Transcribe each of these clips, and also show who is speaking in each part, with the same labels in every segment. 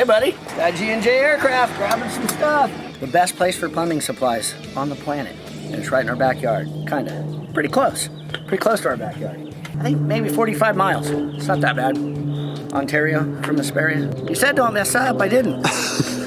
Speaker 1: Hey buddy, got G&J Aircraft, grabbing some stuff. The best place for plumbing supplies on the planet. And it's right in our backyard, kinda. Pretty close to our backyard. I think maybe 45 miles, it's not that bad. Ontario, from Hesperia. You said don't mess up, I didn't.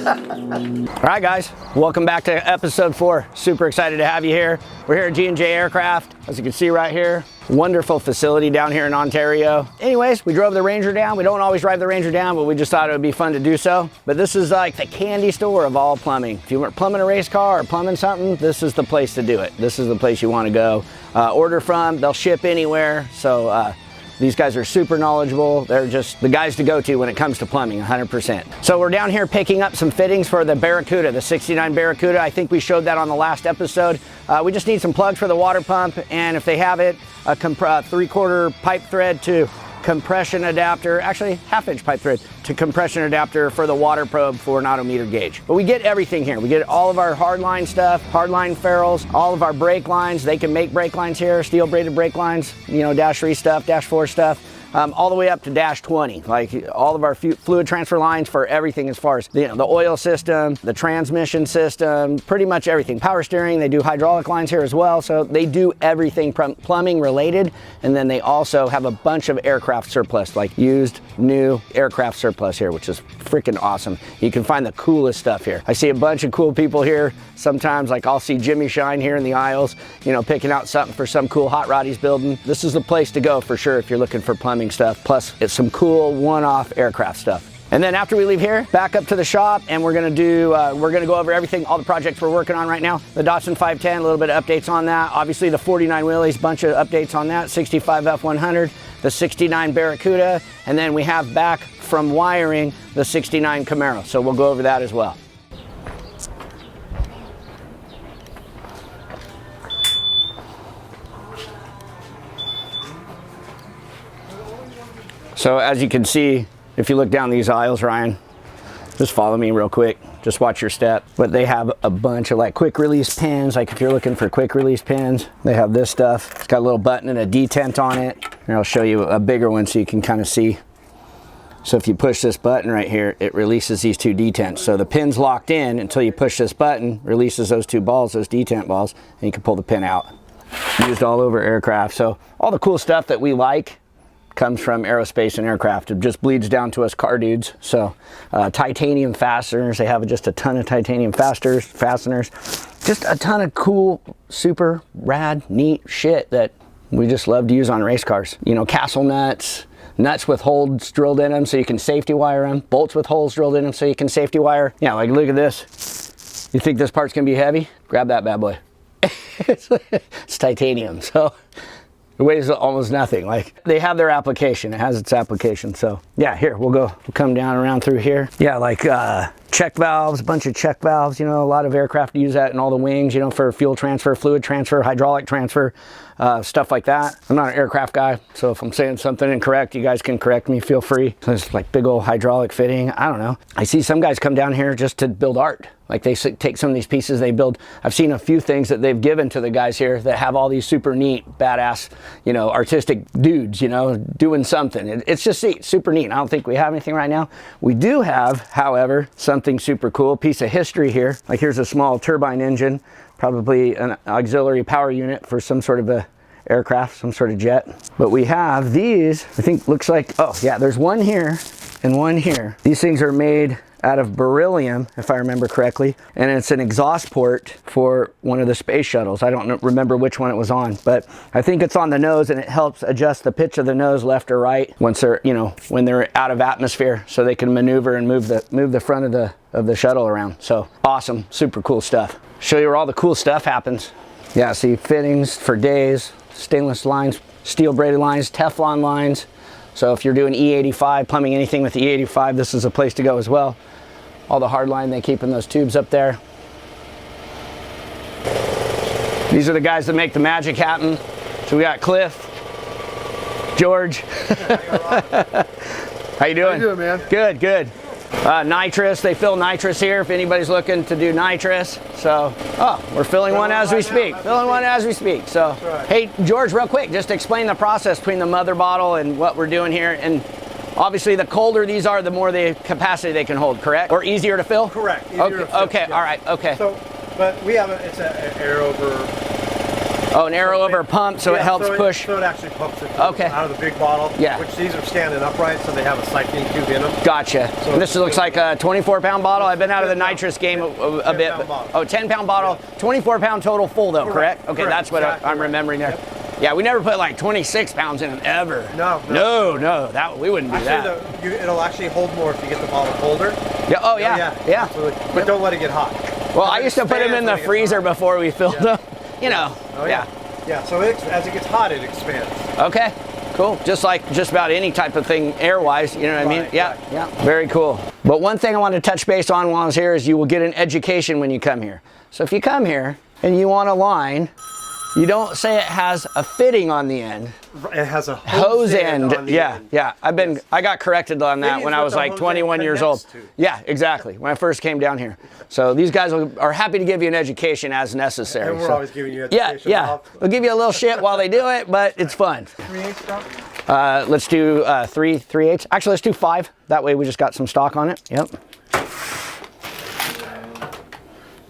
Speaker 1: All right guys, welcome back to episode 4. Super excited to have you here. We're here at G&J Aircraft, as you can see right here. Wonderful facility down here in Ontario. Anyways, we drove the Ranger down. We don't always drive the Ranger down, but we just thought it would be fun to do so. But this is like the candy store of all plumbing. If you were plumbing a race car or plumbing something, this is the place to do it. This is the place you want to go. Order from, they'll ship anywhere. So these guys are super knowledgeable. They're just the guys to go to when it comes to plumbing, 100%. So we're down here picking up some fittings for the Barracuda, the 69 Barracuda. I think we showed that on the last episode. We just need some plugs for the water pump, and if they have it, a 3/4 pipe thread to compression adapter, actually half-inch pipe thread to compression adapter for the water probe for an autometer gauge. But we get everything here. We get all of our hardline stuff, hardline ferrules, all of our brake lines. They can make brake lines here, steel braided brake lines, you know, dash 3 stuff, dash 4 stuff. All the way up to dash 20, like all of our fluid transfer lines for everything as far as the oil system, the transmission system, pretty much everything. Power steering, they do hydraulic lines here as well, so they do everything plumbing related, and then they also have a bunch of aircraft surplus, like used, new aircraft surplus here, which is freaking awesome. You can find the coolest stuff here. I see a bunch of cool people here. Sometimes, like I'll see Jimmy Shine here in the aisles, you know, picking out something for some cool hot rod he's building. This is the place to go for sure if you're looking for plumbing stuff. Plus, it's some cool one-off aircraft stuff. And then after we leave here, back up to the shop, and we're gonna go over everything, all the projects we're working on right now. The Datsun 510, a little bit of updates on that. Obviously the 49 Willys, bunch of updates on that. 65 F100, the 69 Barracuda, and then we have back from wiring the 69 Camaro. So we'll go over that as well. So as you can see, if you look down these aisles, Ryan, just follow me real quick. Just watch your step. But they have a bunch of like quick release pins. Like if you're looking for quick release pins, they have this stuff. It's got a little button and a detent on it. And I'll show you a bigger one so you can kind of see. So if you push this button right here, it releases these 2 detents. So the pin's locked in until you push this button, releases those 2 balls, those detent balls, and you can pull the pin out. Used all over aircraft. So all the cool stuff that we like comes from Aerospace and aircraft. It just bleeds down to us car dudes. So titanium fasteners, they have just a ton of titanium fasteners, just a ton of cool, super rad, neat shit that we just love to use on race cars. You know, castle nuts with holes drilled in them so you can safety wire them, bolts with holes drilled in them so you can safety wire. Yeah, like look at this. You think this part's gonna be heavy? Grab that bad boy. It's titanium, so it weighs almost nothing. Like they have their application, it has its application. So yeah, here we'll come down around through here. Yeah, like check valves, a bunch of check valves. You know, a lot of aircraft use that in all the wings, you know, for fuel transfer, fluid transfer, hydraulic transfer, stuff like that. I'm not an aircraft guy, so if I'm saying something incorrect, you guys can correct me, feel free. So it's like big old hydraulic fitting, I don't know. I see some guys come down here just to build art. Like they take some of these pieces they build. I've seen a few things that they've given to the guys here that have all these super neat, badass, you know, artistic dudes, you know, doing something. It's just super neat. I don't think we have anything right now. We do have, however, something super cool, piece of history here. Like here's a small turbine engine, probably an auxiliary power unit for some sort of a aircraft, some sort of jet. But we have these, I think looks like, oh yeah, there's one here and one here. These things are made out of beryllium, if I remember correctly, and it's an exhaust port for one of the space shuttles. I don't remember which one it was on, but I think it's on the nose, and it helps adjust the pitch of the nose left or right once they're, you know, when they're out of atmosphere, so they can maneuver and move the front of the shuttle around. So awesome, super cool stuff. Show you where all the cool stuff happens. Yeah, see fittings for days, stainless lines, steel braided lines, Teflon lines. So if you're doing E85, plumbing anything with E85, this is a place to go as well. All the hard line they keep in those tubes up there. These are the guys that make the magic happen. So we got Cliff, George. How you doing?
Speaker 2: How you doing, man?
Speaker 1: Good, good. Nitrous, they fill nitrous here if anybody's looking to do nitrous. So, oh, we're filling one as we speak. Filling one as we speak. So, hey, George, real quick, just explain the process between the mother bottle and what we're doing here. And Obviously, the colder these are, the more the capacity they can hold, correct? Or easier to fill?
Speaker 2: Correct.
Speaker 1: Okay, okay, yeah. All right, okay.
Speaker 2: So, but we have it's an air over.
Speaker 1: Oh, an arrow over pump, so it helps push.
Speaker 2: So it actually pumps it
Speaker 1: okay.
Speaker 2: out of the big bottle.
Speaker 1: Yeah.
Speaker 2: Which these are standing upright, so they have a cycling tube in them.
Speaker 1: Gotcha. So and this looks like a 24-pound bottle. I've been out of the nitrous game a bit. Oh, 10-pound bottle, 24-pound total full though, correct? Okay, that's what exactly I'm remembering there. Yep. Yeah, we never put like 26 pounds in them ever. No, that we wouldn't do that.
Speaker 2: It'll actually hold more if you get the bottle colder.
Speaker 1: Yeah. Oh yeah. Yeah.
Speaker 2: But don't let it get hot.
Speaker 1: Well, I used to put them in the freezer before we filled them. You know.
Speaker 2: Oh yeah. Yeah. So as it gets hot, it expands.
Speaker 1: Okay. Cool. Just like just about any type of thing air-wise, you know what I mean? Yeah. Right. Yeah. Very cool. But one thing I wanted to touch base on while I was here is you will get an education when you come here. So if you come here and you want a line, you don't say it has a fitting on the end.
Speaker 2: It has a hose end. On the end.
Speaker 1: Yeah. I got corrected on that when I was like 21 years old. Yeah, exactly. When I first came down here. So these guys are happy to give you an education as necessary.
Speaker 2: And we're always giving you education.
Speaker 1: Yeah. They'll give you a little shit while they do it, but it's fun. 3/8 let's do 3/8. Actually, let's do 5. That way we just got some stock on it. Yep.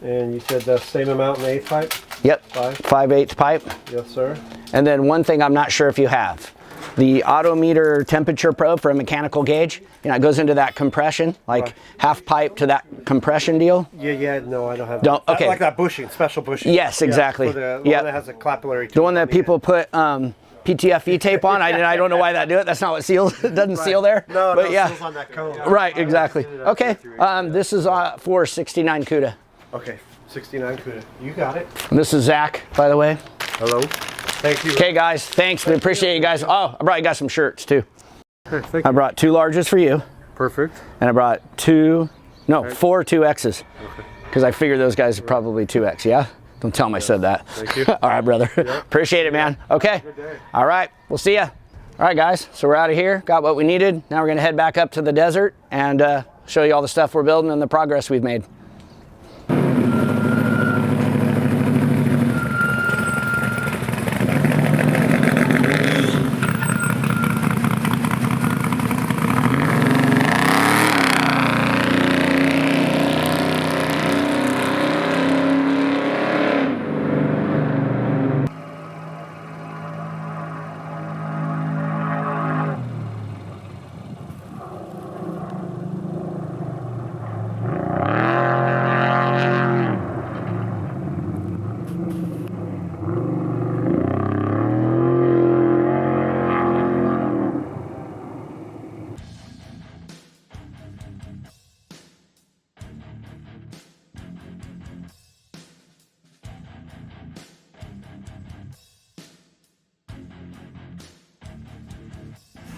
Speaker 2: And you said the same amount in the 8 pipe?
Speaker 1: Yep, 5/8 pipe.
Speaker 2: Yes, sir.
Speaker 1: And then one thing I'm not sure if you have, the odometer temperature probe for a mechanical gauge. You know, it goes into that compression, like half pipe to that compression deal.
Speaker 2: Yeah, no, I don't have that.
Speaker 1: Okay.
Speaker 2: Like that bushing, special bushing.
Speaker 1: Yes, exactly.
Speaker 2: The one that has a capillary tube.
Speaker 1: The one that people put PTFE tape on. I don't know why that do it. That's not what seals. It doesn't seal there.
Speaker 2: No,
Speaker 1: but
Speaker 2: it seals on that cone.
Speaker 1: Right, exactly. Okay, this is for 69 CUDA.
Speaker 2: Okay, 69 CUDA. You got it.
Speaker 1: And this is Zach, by the way.
Speaker 2: Hello. Thank you.
Speaker 1: Okay, guys. Thanks. We appreciate you guys. Oh, I brought you guys some shirts too.
Speaker 2: Okay, thank you.
Speaker 1: I brought 2 larges for you.
Speaker 2: Perfect.
Speaker 1: And I brought 4 2Xs. Okay. Because I figured those guys are probably 2X, yeah? Don't tell them I said that.
Speaker 2: Thank you.
Speaker 1: All right, brother. Yep. Appreciate it, man. Okay. All right. We'll see ya. All right, guys. So we're out of here. Got what we needed. Now we're going to head back up to the desert and show you all the stuff we're building and the progress we've made.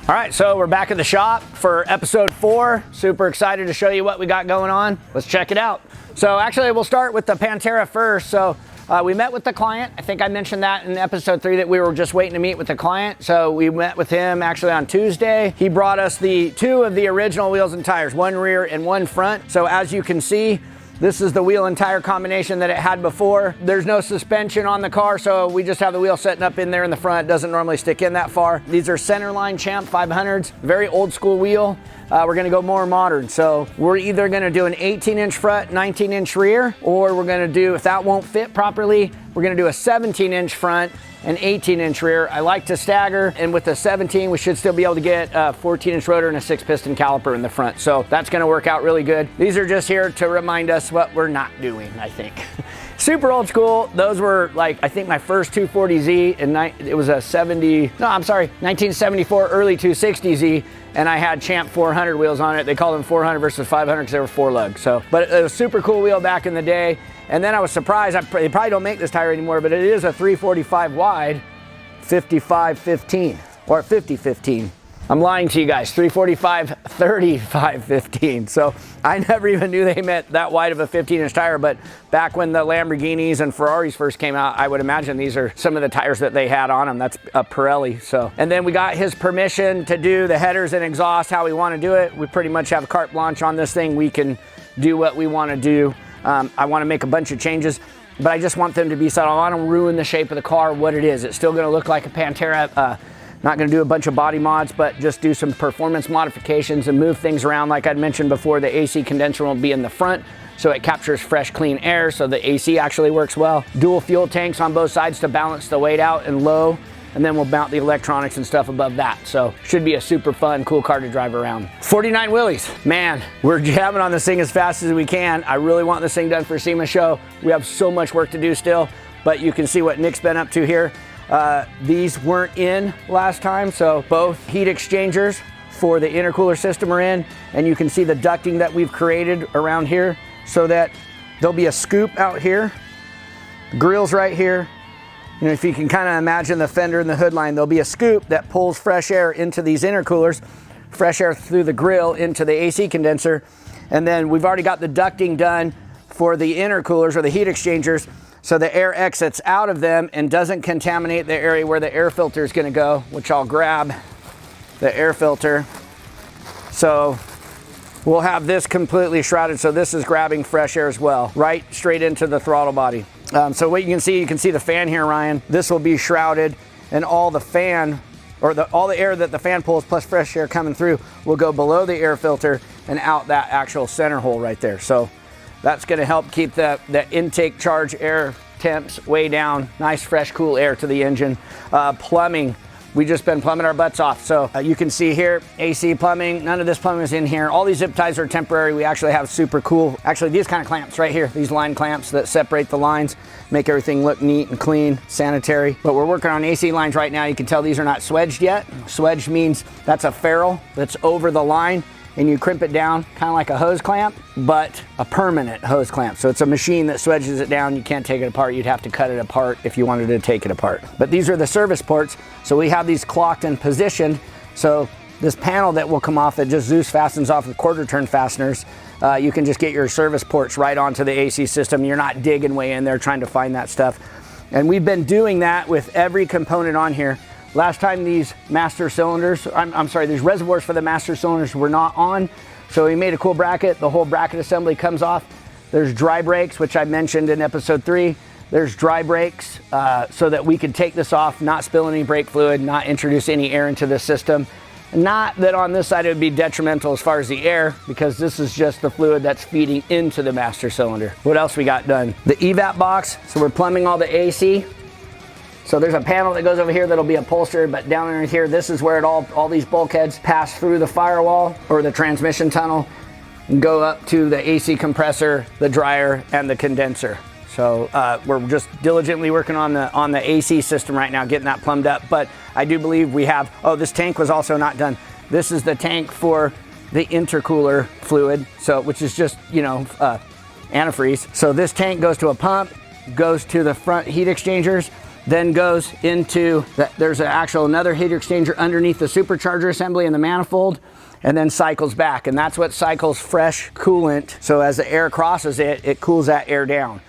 Speaker 1: All right, so we're back at the shop for episode 4. Super excited to show you what we got going on. Let's check it out. So actually we'll start with the Pantera first. So we met with the client. I think I mentioned that in episode 3 that we were just waiting to meet with the client. So we met with him actually on Tuesday. He brought us the 2 of the original wheels and tires, 1 rear and 1 front. So as you can see, this is the wheel and tire combination that it had before. There's no suspension on the car, so we just have the wheel setting up in there in the front. It doesn't normally stick in that far. These are centerline Champ 500s, very old school wheel. We're gonna go more modern. So we're either gonna do an 18-inch front, 19-inch rear, or we're gonna do, if that won't fit properly, we're gonna do a 17-inch front, an 18-inch rear. I like to stagger, and with the 17, we should still be able to get a 14-inch rotor and a 6-piston caliper in the front. So that's gonna work out really good. These are just here to remind us what we're not doing, I think. Super old school. Those were like, I think my first 240Z, and it was a 1974 early 260Z, and I had Champ 400 wheels on it. They called them 400 versus 500 because they were 4-lug. So, but it was a super cool wheel back in the day. And then I was surprised, they probably don't make this tire anymore, but it is a 345 wide, 55-15, or 50-15. I'm lying to you guys, 345, 35-15. So I never even knew they meant that wide of a 15-inch tire, but back when the Lamborghinis and Ferraris first came out, I would imagine these are some of the tires that they had on them. That's a Pirelli. So, and then we got his permission to do the headers and exhaust how we want to do it. We pretty much have carte blanche on this thing. We can do what we want to do. I want to make a bunch of changes, but I just want them to be subtle. I don't want to ruin the shape of the car, what it is. It's still going to look like a Pantera Not gonna do a bunch of body mods, but just do some performance modifications and move things around. Like I'd mentioned before, the AC condenser will be in the front, so it captures fresh, clean air, so the AC actually works well. Dual fuel tanks on both sides to balance the weight out and low, and then we'll mount the electronics and stuff above that. So should be a super fun, cool car to drive around. 49 Willys, man, we're jamming on this thing as fast as we can. I really want this thing done for SEMA show. We have so much work to do still, but you can see what Nick's been up to here. These weren't in last time, so both heat exchangers for the intercooler system are in, and you can see the ducting that we've created around here so that there'll be a scoop out here, grill's right here. You know, if you can kind of imagine the fender and the hood line, there'll be a scoop that pulls fresh air into these intercoolers, fresh air through the grill into the AC condenser. And then we've already got the ducting done for the intercoolers or the heat exchangers, so the air exits out of them and doesn't contaminate the area where the air filter is going to go, which I'll grab the air filter. So we'll have this completely shrouded, so this is grabbing fresh air as well, right straight into the throttle body. So what you can see the fan here, Ryan. This will be shrouded, and all the fan, or all the air that the fan pulls plus fresh air coming through will go below the air filter and out that actual center hole right there. So that's going to help keep the intake charge air temps way down. Nice, fresh, cool air to the engine. Plumbing. We just been plumbing our butts off. So you can see here, AC plumbing, none of this plumbing is in here. All these zip ties are temporary. We actually have super cool, actually these kind of clamps right here, these line clamps that separate the lines, make everything look neat and clean, sanitary. But we're working on AC lines right now. You can tell these are not swedged yet. Swedged means that's a ferrule that's over the line, and you crimp it down kind of like a hose clamp, but a permanent hose clamp. So it's a machine that swedges it down. You can't take it apart. You'd have to cut it apart if you wanted to take it apart. But these are the service ports. So we have these clocked and positioned. So this panel that will come off that just Zeus fastens off with quarter turn fasteners, you can just get your service ports right onto the AC system. You're not digging way in there trying to find that stuff. And we've been doing that with every component on here. Last time these master cylinders, I'm sorry, these reservoirs for the master cylinders were not on. So we made a cool bracket. The whole bracket assembly comes off. There's dry brakes, which I mentioned in episode 3. There's dry brakes so that we could take this off, not spill any brake fluid, not introduce any air into the system. Not that on this side it would be detrimental as far as the air, because this is just the fluid that's feeding into the master cylinder. What else we got done? The evap box. So we're plumbing all the AC. So there's a panel that goes over here that'll be upholstered, but down under here, this is where all these bulkheads pass through the firewall or the transmission tunnel and go up to the AC compressor, the dryer, and the condenser. So we're just diligently working on the AC system right now, getting that plumbed up. But I do believe we have, oh, this tank was also not done. This is the tank for the intercooler fluid, so which is just, you know, antifreeze. So this tank goes to a pump, goes to the front heat exchangers, then goes into, there's another heat exchanger underneath the supercharger assembly and the manifold, and then cycles back. And that's what cycles fresh coolant. So as the air crosses it, it cools that air down.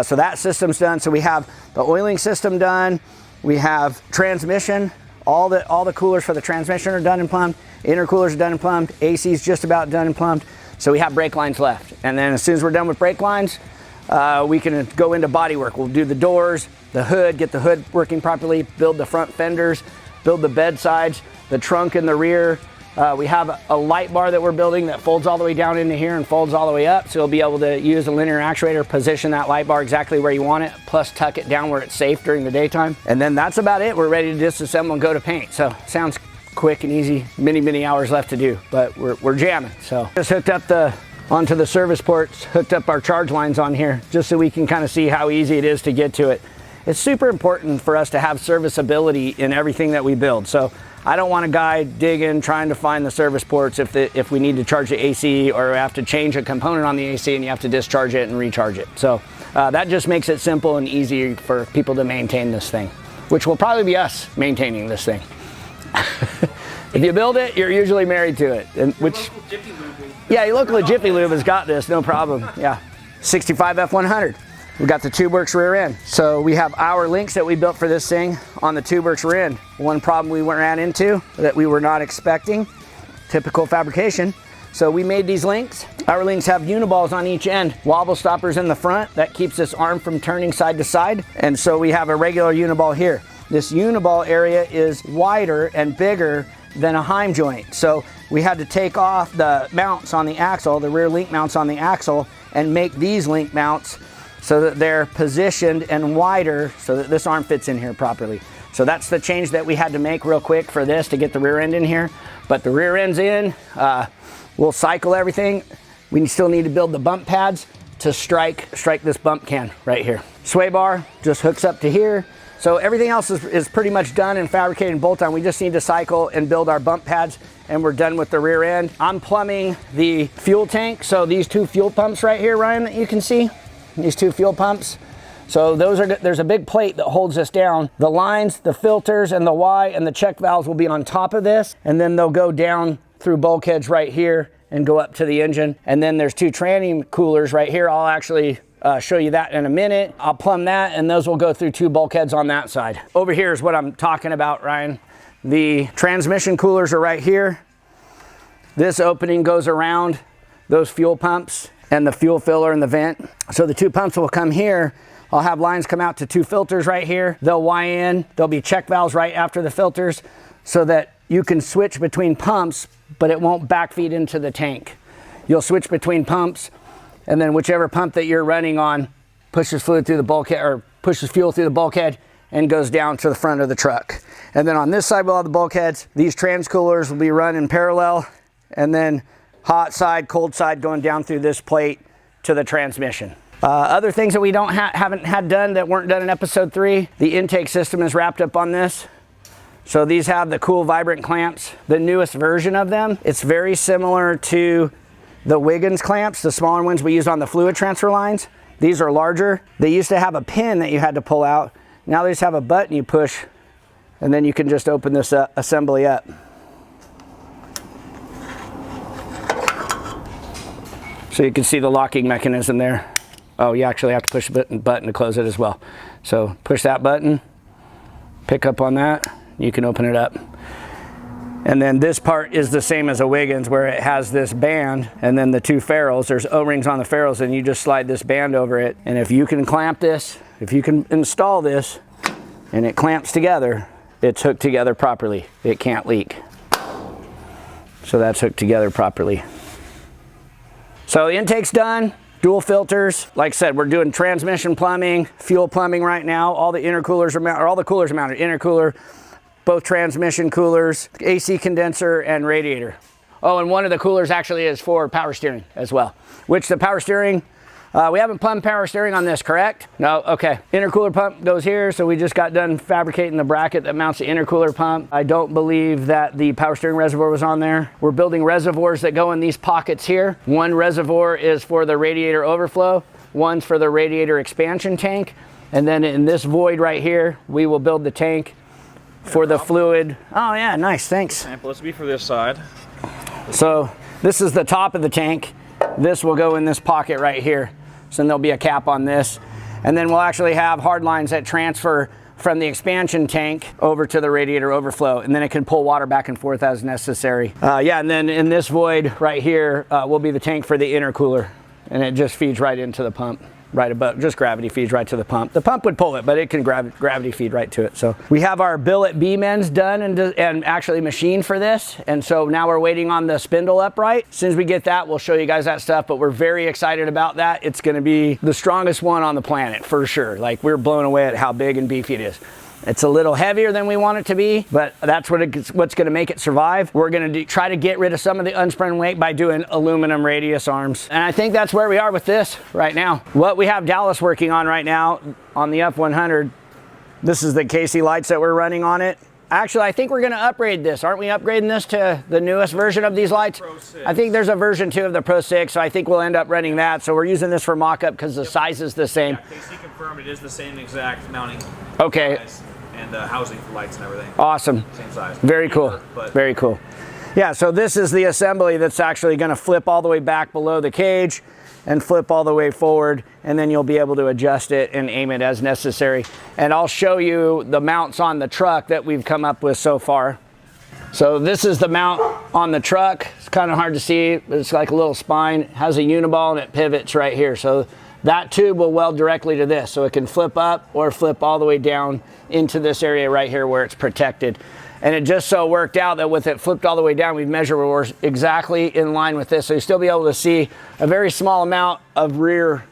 Speaker 1: So that system's done. So we have the oiling system done. We have transmission. All the coolers for the transmission are done and plumbed. Intercoolers are done and plumbed. AC's just about done and plumbed. So we have brake lines left. And then as soon as we're done with brake lines, we can go into body work. We'll do the doors, the hood, get the hood working properly, build the front fenders, build the bed sides, the trunk in the rear. We have a light bar that we're building that folds all the way down into here and folds all the way up. So you'll be able to use a linear actuator, position that light bar exactly where you want it, plus tuck it down where it's safe during the daytime. And then that's about it. We're ready to disassemble and go to paint. So sounds quick and easy, many hours left to do, but we're jamming. So just hooked up onto the service ports, hooked up our charge lines on here just so we can kind of see how easy it is to get to it. It's super important for us to have serviceability in everything that we build. So I don't want a guy digging, trying to find the service ports if we need to charge the AC or have to change a component on the AC and you have to discharge it and recharge it. So that just makes it simple and easy for people to maintain this thing, which will probably be us maintaining this thing. If you build it, you're usually married to it. Yeah, your local Jiffy Lube has got this, no problem. Yeah, 65 F100. We got the TubeWorks rear end. So we have our links that we built for this thing on the TubeWorks rear end. One problem we ran into that we were not expecting, typical fabrication. So we made these links. Our links have uniballs on each end, wobble stoppers in the front. That keeps this arm from turning side to side. And so we have a regular uniball here. this uniball area is wider and bigger than a Heim joint. So we had to take off the mounts on the axle, the rear link mounts on the axle, and make these link mounts so that they're positioned and wider so that this arm fits in here properly. So that's the change that we had to make real quick for this to get the rear end in here. But the rear end's in, we'll cycle everything. We still need to build the bump pads to strike this bump can right here. Sway bar just hooks up to here. So everything else is pretty much done and fabricated and bolt on. We just need to cycle and build our bump pads and we're done with the rear end. I'm plumbing the fuel tank. So these two fuel pumps right here, Ryan, that you can see, these two fuel pumps. So there's a big plate that holds this down. The lines, the filters, and the Y and the check valves will be on top of this, and then they'll go down through bulkheads right here and go up to the engine. And then there's two tranny coolers right here. I'll actually show you that in a minute. I'll plumb that, and those will go through two bulkheads on that side. Over here is what I'm talking about, Ryan. The transmission coolers are right here. This opening goes around those fuel pumps and the fuel filler and the vent. So the two pumps will come here. I'll have lines come out to two filters right here. They'll Y in. There'll be check valves right after the filters so that you can switch between pumps, but it won't backfeed into the tank. You'll switch between pumps, and then whichever pump that you're running on pushes fluid through the bulkhead or pushes fuel through the bulkhead and goes down to the front of the truck. And then on this side with all the bulkheads, these trans coolers will be run in parallel, and then hot side, cold side going down through this plate to the transmission. Other things that we haven't had done that weren't done in episode 3, the intake system is wrapped up on this. So these have the cool vibrant clamps, the newest version of them. It's very similar to the Wiggins clamps, the smaller ones we use on the fluid transfer lines. These are larger. They used to have a pin that you had to pull out. Now they just have a button you push, and then you can just open this assembly up. So you can see the locking mechanism there. Oh, you actually have to push the button to close it as well. So push that button, pick up on that, you can open it up. And then this part is the same as a Wiggins where it has this band and then the two ferrules. There's O-rings on the ferrules and you just slide this band over it. And if you can clamp this, if you can install this and it clamps together, it's hooked together properly. It can't leak. So that's hooked together properly. So the intake's done. Dual filters. Like I said, we're doing transmission plumbing, fuel plumbing right now. All the intercoolers are mounted, or all the coolers are mounted. Intercooler, both transmission coolers, AC condenser, and radiator. Oh, and one of the coolers actually is for power steering as well, which the power steering, we haven't plumbed power steering on this, correct? No, okay. Intercooler pump goes here, so we just got done fabricating the bracket that mounts the intercooler pump. I don't believe that the power steering reservoir was on there. We're building reservoirs that go in these pockets here. One reservoir is for the radiator overflow, one's for the radiator expansion tank, and then in this void right here, we will build the tank for the fluid. Oh yeah, nice, thanks.
Speaker 3: Sample, this will be for this side.
Speaker 1: So this is the top of the tank. This will go in this pocket right here. So then there'll be a cap on this. And then we'll actually have hard lines that transfer from the expansion tank over to the radiator overflow. And then it can pull water back and forth as necessary. Yeah, and then in this void right here will be the tank for the intercooler. And it just feeds right into the pump. Right above, just gravity feeds right to the pump. The pump would pull it, but it can gravity feed right to it. So we have our billet beam ends done and actually machined for this. And so now we're waiting on the spindle upright. As soon as we get that, we'll show you guys that stuff, but we're very excited about that. It's gonna be the strongest one on the planet for sure. Like we're blown away at how big and beefy it is. It's a little heavier than we want it to be, but that's what's going to make it survive. We're going to try to get rid of some of the unsprung weight by doing aluminum radius arms. And I think that's where we are with this right now. What we have Dallas working on right now on the F100, this is the KC lights that we're running on it. Actually, I think we're going to upgrade this. Aren't we upgrading this to the newest version of these lights?
Speaker 3: Pro 6.
Speaker 1: I think there's a version 2 of the Pro 6, so I think we'll end up running that. So we're using this for mock-up because the size is the same.
Speaker 3: Yeah, KC confirmed it is the same exact mounting.
Speaker 1: Okay.
Speaker 3: Size and housing for lights and everything.
Speaker 1: Awesome.
Speaker 3: Same size.
Speaker 1: Very cool. Very cool. Yeah, so this is the assembly that's actually going to flip all the way back below the cage and flip all the way forward, and then you'll be able to adjust it and aim it as necessary. And I'll show you the mounts on the truck that we've come up with so far. So this is the mount on the truck. It's kind of hard to see, but it's like a little spine. It has a uniball and it pivots right here. So that tube will weld directly to this. So it can flip up or flip all the way down into this area right here where it's protected. And it just so worked out that with it flipped all the way down, we've measured we're exactly in line with this. So you still be able to see a very small amount of rear,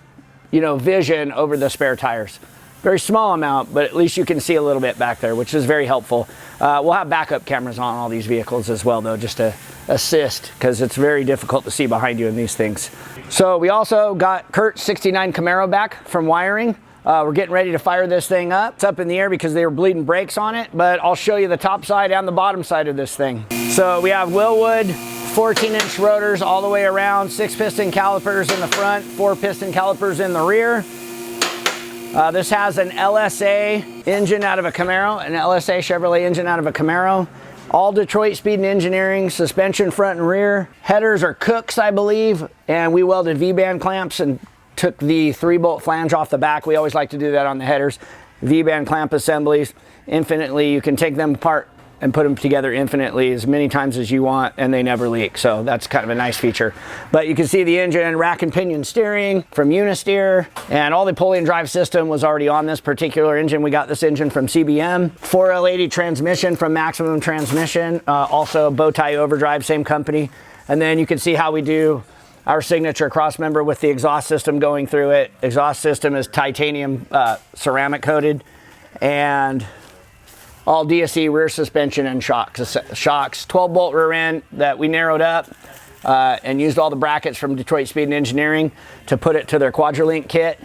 Speaker 1: vision over the spare tires. Very small amount, but at least you can see a little bit back there, which is very helpful. We'll have backup cameras on all these vehicles as well, though, just to assist, because it's very difficult to see behind you in these things. So we also got Kurt's 69 Camaro back from wiring. We're getting ready to fire this thing up. It's up in the air because they were bleeding brakes on it, but I'll show you the top side and the bottom side of this thing. So we have Willwood 14-inch rotors all the way around, 6-piston calipers in the front, 4-piston calipers in the rear. This has an LSA engine out of a Camaro, an LSA Chevrolet engine out of a Camaro. All Detroit Speed and Engineering, suspension front and rear. Headers are Cooks, I believe, and we welded V-band clamps and took the 3-bolt flange off the back. We always like to do that on the headers. V-band clamp assemblies, infinitely. You can take them apart and put them together infinitely as many times as you want, and they never leak. So that's kind of a nice feature. But you can see the engine, rack and pinion steering from Unisteer, and all the pulley and drive system was already on this particular engine. We got this engine from CBM. 4L80 transmission from Maximum Transmission, also bow tie overdrive, same company. And then you can see how we do our signature cross member with the exhaust system going through it. Exhaust system is titanium ceramic coated, and all DSE rear suspension and shocks. 12-bolt rear end that we narrowed up and used all the brackets from Detroit Speed and Engineering to put it to their Quadrolink kit.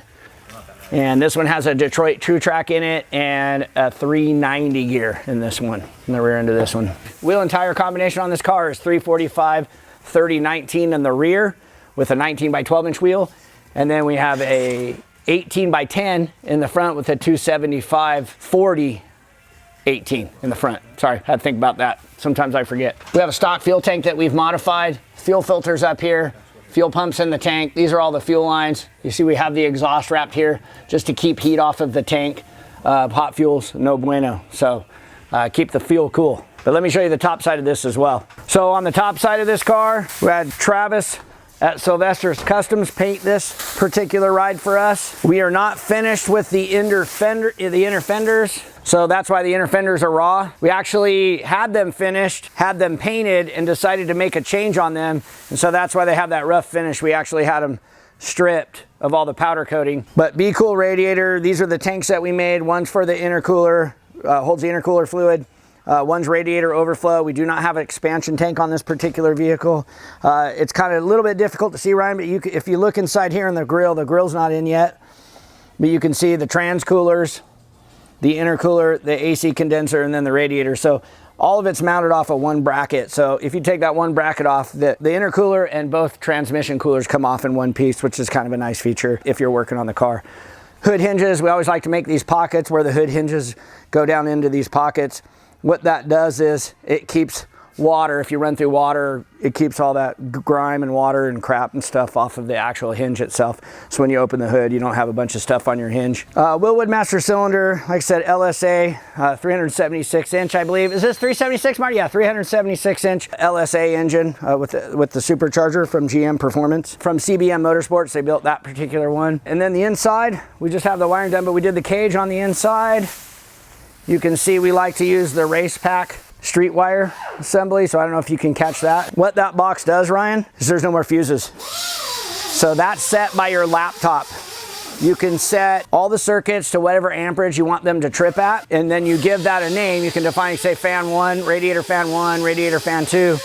Speaker 1: And this one has a Detroit True Track in it and a 390 gear in this one, in the rear end of this one. Wheel and tire combination on this car is 345 30-19 in the rear with a 19 by 12-inch wheel. And then we have a 18 by 10 in the front with a 275 40 18 in the front. Sorry, I had to think about that. Sometimes I forget. We have a stock fuel tank that we've modified. Fuel filters up here, fuel pumps in the tank. These are all the fuel lines. You see we have the exhaust wrapped here just to keep heat off of the tank. Hot fuels, no bueno. So keep the fuel cool. But let me show you the top side of this as well. So on the top side of this car, we had Travis at Sylvester's Customs paint this particular ride for us. We are not finished with the inner fenders, so that's why the inner fenders are raw. We actually had them finished, had them painted, and decided to make a change on them, and so that's why they have that rough finish. We actually had them stripped of all the powder coating. But Be Cool radiator, these are the tanks that we made. One's for the intercooler, holds the intercooler fluid. One's radiator overflow. We do not have an expansion tank on this particular vehicle. It's kind of a little bit difficult to see, Ryan, but if you look inside here in the grill's not in yet, but you can see the trans coolers, the intercooler, the AC condenser, and then the radiator. So all of it's mounted off of one bracket. So if you take that one bracket off, the intercooler and both transmission coolers come off in one piece, which is kind of a nice feature if you're working on the car. Hood hinges, we always like to make these pockets where the hood hinges go down into these pockets. What that does is it keeps water, if you run through water, it keeps all that grime and water and crap and stuff off of the actual hinge itself. So when you open the hood, you don't have a bunch of stuff on your hinge. Willwood master cylinder, like I said, LSA, 376 inch, I believe. Is this 376, Marty? Yeah, 376 inch LSA engine with the supercharger from GM Performance. From CBM Motorsports, they built that particular one. And then the inside, we just have the wiring done, but we did the cage on the inside. You can see we like to use the race pack street wire assembly, so I don't know if you can catch that. What that box does, Ryan, is there's no more fuses. So that's set by your laptop. You can set all the circuits to whatever amperage you want them to trip at, and then you give that a name. You can define, say, fan 1, radiator fan 2.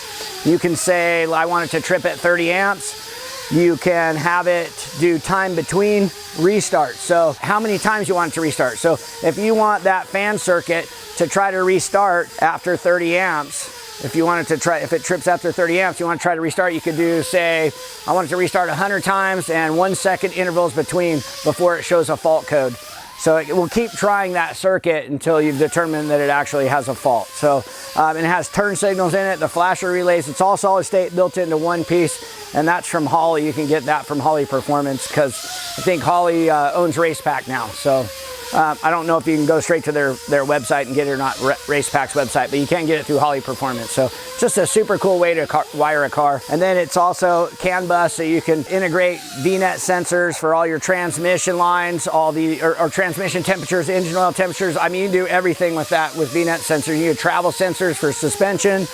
Speaker 1: You can say, I want it to trip at 30 amps. You can have it do time between restarts. So how many times you want it to restart. So if you want that fan circuit to try to restart after 30 amps, if you wanted to try, if it trips after 30 amps, you want to try to restart, you could do, say, I want it to restart 100 times and 1 second intervals between before it shows a fault code. So it will keep trying that circuit until you've determined that it actually has a fault. So and it has turn signals in it, the flasher relays. It's all solid state built into one piece, and that's from Holley. You can get that from Holley Performance because I think Holley owns Race Pack now. So I don't know if you can go straight to their website and get it or not, Racepack's website, but you can get it through Holley Performance. So just a super cool way to wire a car. And then it's also CAN bus, so you can integrate VNet sensors for all your transmission lines, all the or transmission temperatures, engine oil temperatures. I mean, you can do everything with that with VNet sensors. You can travel sensors for suspension,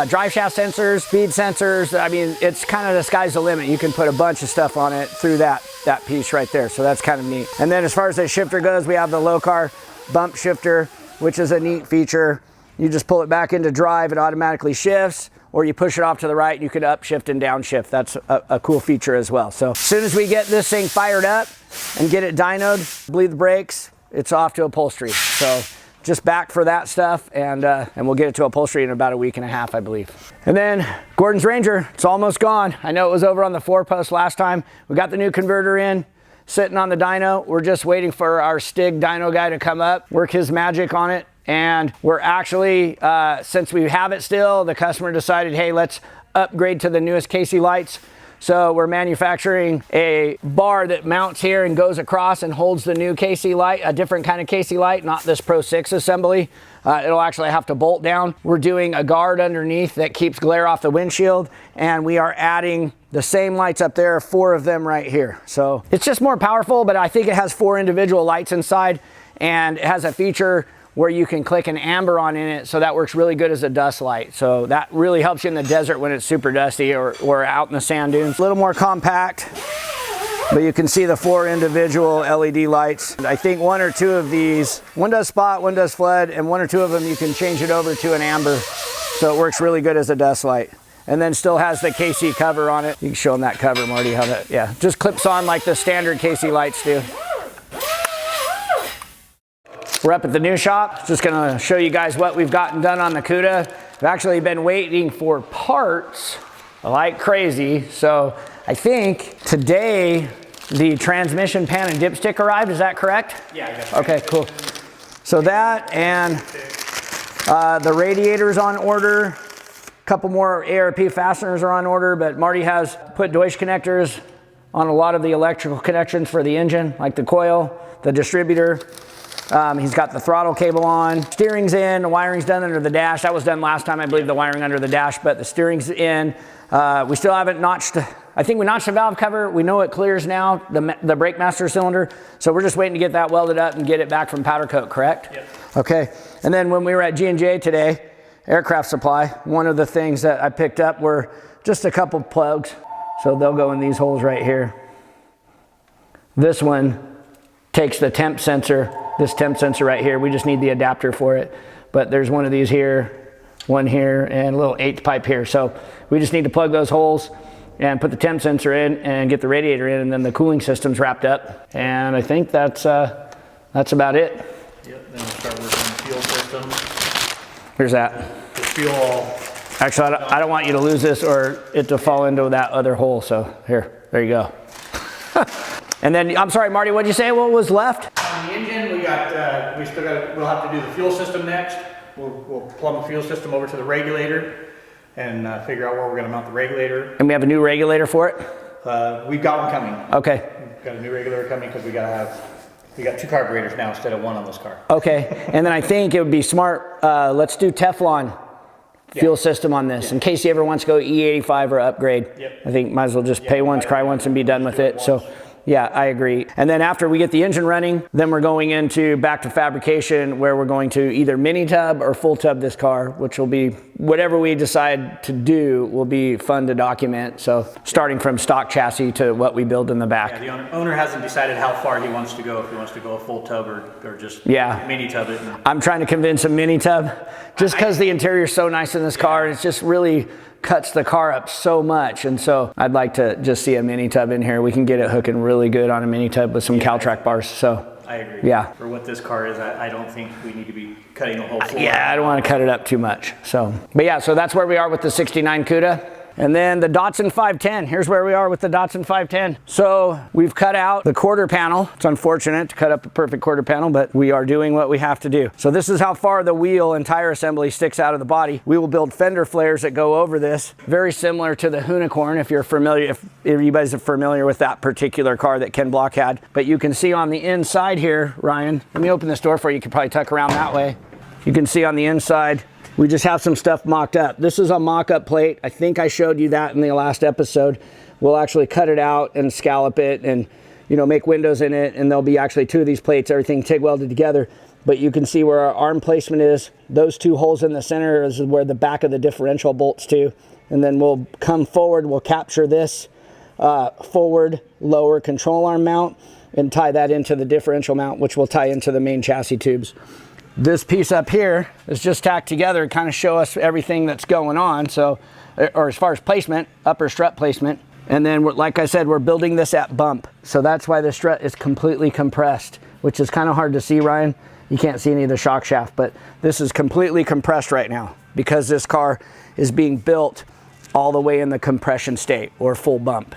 Speaker 1: drive shaft sensors, speed sensors. I mean, it's kind of the sky's the limit. You can put a bunch of stuff on it through that piece right there. So that's kind of neat. And then as far as the shifter goes, we have the low car bump shifter, which is a neat feature. You just pull it back into drive, it automatically shifts, or you push it off to the right, you can upshift and downshift. That's a cool feature as well. So as soon as we get this thing fired up and get it dynoed, bleed the brakes, it's off to upholstery. So just back for that stuff, and we'll get it to upholstery in about a week and a half, I believe. And then Gordon's Ranger, it's almost gone. I know it was over on the 4-post last time. We got the new converter in, sitting on the dyno. We're just waiting for our Stig dyno guy to come up, work his magic on it. And we're actually, since we have it still, the customer decided, hey, let's upgrade to the newest KC lights. So we're manufacturing a bar that mounts here and goes across and holds the new KC light, a different kind of KC light, not this Pro 6 assembly. It'll actually have to bolt down. We're doing a guard underneath that keeps glare off the windshield, and we are adding the same lights up there, 4 of them right here. So it's just more powerful, but I think it has 4 individual lights inside, and it has a feature where you can click an amber on in it, so that works really good as a dust light. So that really helps you in the desert when it's super dusty or out in the sand dunes. A little more compact, but you can see the 4 individual LED lights. I think 1 or 2 of these, one does spot, one does flood, and 1 or 2 of them you can change it over to an amber, so it works really good as a dust light. And then still has the KC cover on it. You can show them that cover, Marty, how that, yeah, just clips on like the standard KC lights do. We're up at the new shop. Just gonna show you guys what we've gotten done on the CUDA. We've actually been waiting for parts like crazy. So I think today the transmission pan and dipstick arrived, is that correct?
Speaker 3: Yeah.
Speaker 1: Okay, cool. So that and the radiator's on order. A couple more ARP fasteners are on order, but Marty has put Deutsch connectors on a lot of the electrical connections for the engine, like the coil, the distributor. He's got the throttle cable on, steering's in, the wiring's done under the dash. That was done last time, I believe, the wiring under the dash, but the steering's in. We still haven't notched, I think we notched the valve cover. We know it clears now, the brake master cylinder. So we're just waiting to get that welded up and get it back from powder coat, correct?
Speaker 3: Yep.
Speaker 1: Okay, and then when we were at G&J today, Aircraft Supply, one of the things that I picked up were just a couple plugs. So they'll go in these holes right here. This one takes the temp sensor, this temp sensor right here. We just need the adapter for it. But there's one of these here, one here, and a little 8th pipe here. So we just need to plug those holes and put the temp sensor in and get the radiator in, and then the cooling system's wrapped up. And I think that's about it.
Speaker 3: Yep, then we'll start working on the fuel system.
Speaker 1: Here's that.
Speaker 3: The fuel.
Speaker 1: Actually, I don't want you to lose this or it to fall into that other hole. So here, there you go. And then, I'm sorry, Marty, what'd you say? What was left?
Speaker 4: On the engine, we'll have to do the fuel system next. We'll plumb the fuel system over to the regulator and figure out where we're gonna mount the regulator.
Speaker 1: And we have a new regulator for it?
Speaker 4: We've got one coming.
Speaker 1: Okay.
Speaker 4: We've got a new regulator coming because we got 2 carburetors now instead of 1 on this car.
Speaker 1: Okay, and then I think it would be smart, let's do Teflon fuel system on this in case he ever wants to go E85 or upgrade.
Speaker 4: Yep.
Speaker 1: I think might as well just pay once, cry once, and be done with it. So. Yeah, I agree. And then after we get the engine running, then we're going back to fabrication, where we're going to either mini tub or full tub this car, which will be whatever we decide to do will be fun to document. So starting from stock chassis to what we build in the back.
Speaker 4: Yeah, the owner hasn't decided how far he wants to go, if he wants to go a full tub or just mini tub it.
Speaker 1: I'm trying to convince a mini tub just because the interior is so nice in this car. And it's just really cuts the car up so much, and so I'd like to just see a mini tub in here. We can get it hooking really good on a mini tub with some Caltrac bars. So
Speaker 4: I agree.
Speaker 1: Yeah.
Speaker 4: For what this car is, I don't think we need to be cutting the whole floor.
Speaker 1: Yeah, I don't want to cut it up too much. So, but yeah, so that's where we are with the '69 CUDA. And then the Datsun 510, here's where we are with the Datsun 510. So we've cut out the quarter panel. It's unfortunate to cut up a perfect quarter panel, but we are doing what we have to do. So this is how far the wheel and tire assembly sticks out of the body. We will build fender flares that go over this, very similar to the Unicorn, if you're familiar, if you guys are familiar with that particular car that Ken Block had. But you can see on the inside here, Ryan, let me open this door for you. You can probably tuck around that way. You can see on the inside, we just have some stuff mocked up. This is a mock-up plate. I think I showed you that in the last episode. We'll actually cut it out and scallop it and, you know, make windows in it, and there'll be actually 2 of these plates, everything TIG welded together. But you can see where our arm placement is. Those 2 holes in the center is where the back of the differential bolts to. And then we'll come forward, we'll capture this forward lower control arm mount and tie that into the differential mount, which will tie into the main chassis tubes. This piece up here is just tacked together to kind of show us everything that's going on. So, or as far as placement, upper strut placement. And then, like I said, we're building this at bump. So that's why the strut is completely compressed, which is kind of hard to see, Ryan. You can't see any of the shock shaft, but this is completely compressed right now because this car is being built all the way in the compression state or full bump.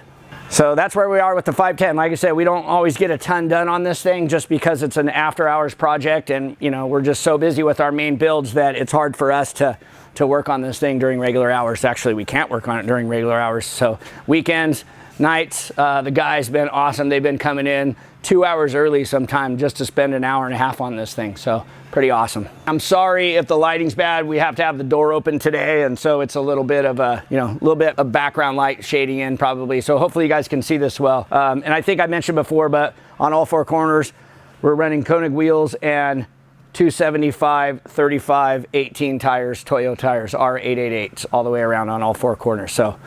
Speaker 1: So that's where we are with the 510. Like I said, we don't always get a ton done on this thing just because it's an after hours project, and you know, we're just so busy with our main builds that it's hard for us to work on this thing during regular hours. Actually, we can't work on it during regular hours. So weekends, nights, the guys been awesome. They've been coming in 2 hours early sometime just to spend an hour and a half on this thing. So pretty awesome. I'm sorry if the lighting's bad. We have to have the door open today, and so it's a little bit of a, you know, a little bit of background light shading in probably. So hopefully you guys can see this well. And I think I mentioned before, but on all 4 corners, we're running Koenig wheels and 275, 35, 18 tires, Toyo tires, R888s all the way around on all 4 corners. So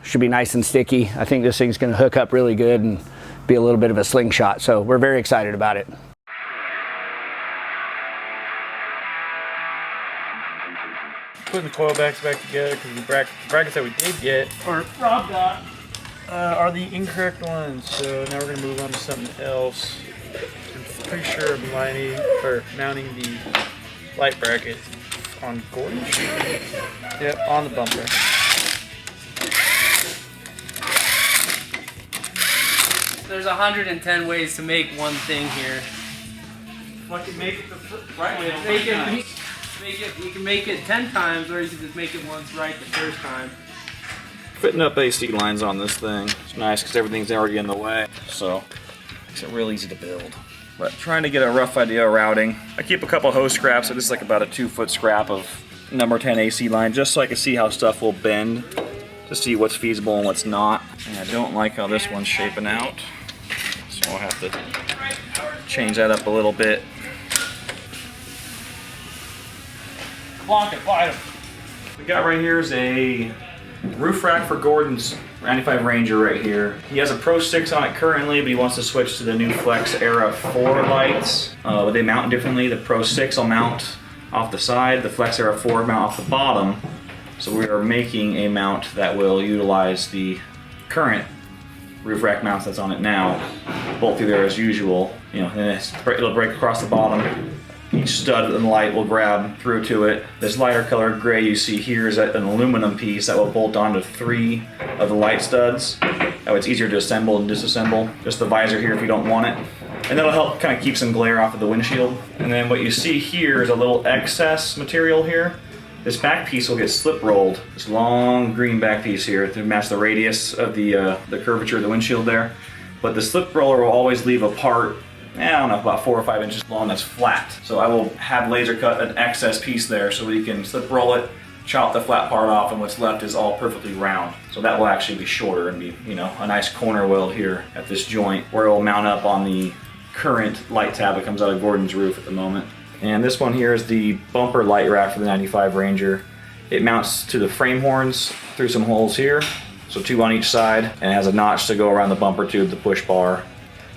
Speaker 1: should be nice and sticky. I think this thing's gonna hook up really good and be a little bit of a slingshot. So we're very excited about it.
Speaker 3: Putting the coil backs back together because the brackets that we did get, or Rob got, are the incorrect ones. So now we're gonna move on to something else. I'm pretty sure I'm mounting the light bracket on Gordon's. Yep, on the bumper.
Speaker 5: There's 110 ways to make one thing here.
Speaker 3: Like to make it the right way.
Speaker 5: You can make it 10 times, or you can just make it once right the first time.
Speaker 6: Fitting up AC lines on this thing, it's nice because everything's already in the way, so makes it real easy to build. But trying to get a rough idea of routing, I keep a couple hose scraps, so this is like about a 2-foot scrap of number 10 AC line, just so I can see how stuff will bend, to see what's feasible and what's not. And I don't like how this one's shaping out, so I'll have to change that up a little bit.
Speaker 3: Block it, fight him.
Speaker 6: We got right here is a roof rack for Gordon's 95 Ranger right here. He has a Pro 6 on it currently, but he wants to switch to the new Flex Era 4 lights. But they mount differently. The Pro 6 will mount off the side, the Flex Era 4 will mount off the bottom. So we are making a mount that will utilize the current roof rack mounts that's on it now. Bolt through there as usual. You know, and it'll break across the bottom. Each stud and light will grab through to it. This lighter colored gray you see here is an aluminum piece that will bolt onto 3 of the light studs. That way it's easier to assemble and disassemble. Just the visor here if you don't want it. And that'll help kind of keep some glare off of the windshield. And then what you see here is a little excess material here. This back piece will get slip rolled. This long green back piece here to match the radius of the curvature of the windshield there. But the slip roller will always leave a part, I don't know, about 4 or 5 inches long that's flat. So I will have laser cut an excess piece there so we can slip roll it, chop the flat part off, and what's left is all perfectly round. So that will actually be shorter and be, you know, a nice corner weld here at this joint where it will mount up on the current light tab that comes out of Gordon's roof at the moment. And this one here is the bumper light rack for the 95 Ranger. It mounts to the frame horns through some holes here, so 2 on each side, and it has a notch to go around the bumper tube, the push bar.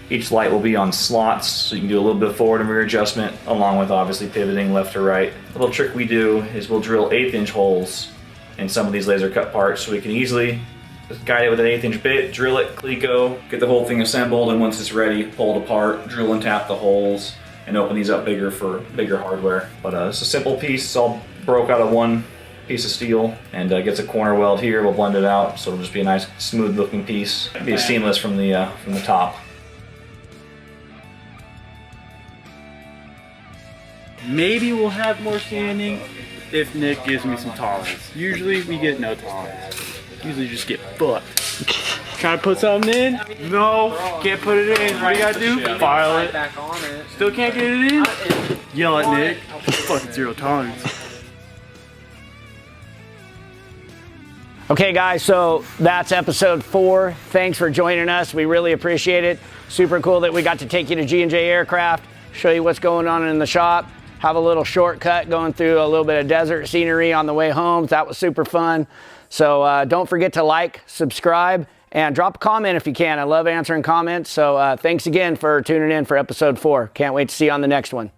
Speaker 6: Each light will be on slots, so you can do a little bit of forward and rear adjustment, along with obviously pivoting left or right. A little trick we do is we'll drill 1/8-inch holes in some of these laser cut parts, so we can easily just guide it with an 1/8-inch bit, drill it, cleco, get the whole thing assembled, and once it's ready, pull it apart, drill and tap the holes, and open these up bigger for bigger hardware. But it's a simple piece. It's all broke out of one piece of steel and gets a corner weld here. We'll blend it out, so it'll just be a nice, smooth-looking piece. It'll be seamless from the top.
Speaker 3: Maybe we'll have more sanding if Nick gives me some tolerance. Usually we get no tolerance. Usually just get fucked. Trying to put something in? No, can't put it in. What do you gotta do? File it. Still can't get it in? Yell at Nick. Fucking zero tolerance.
Speaker 1: Okay guys, so that's episode 4. Thanks for joining us. We really appreciate it. Super cool that we got to take you to G&J Aircraft, show you what's going on in the shop, have a little shortcut going through a little bit of desert scenery on the way home. That was super fun. So don't forget to like, subscribe, and drop a comment if you can. I love answering comments. So thanks again for tuning in for episode 4. Can't wait to see you on the next one.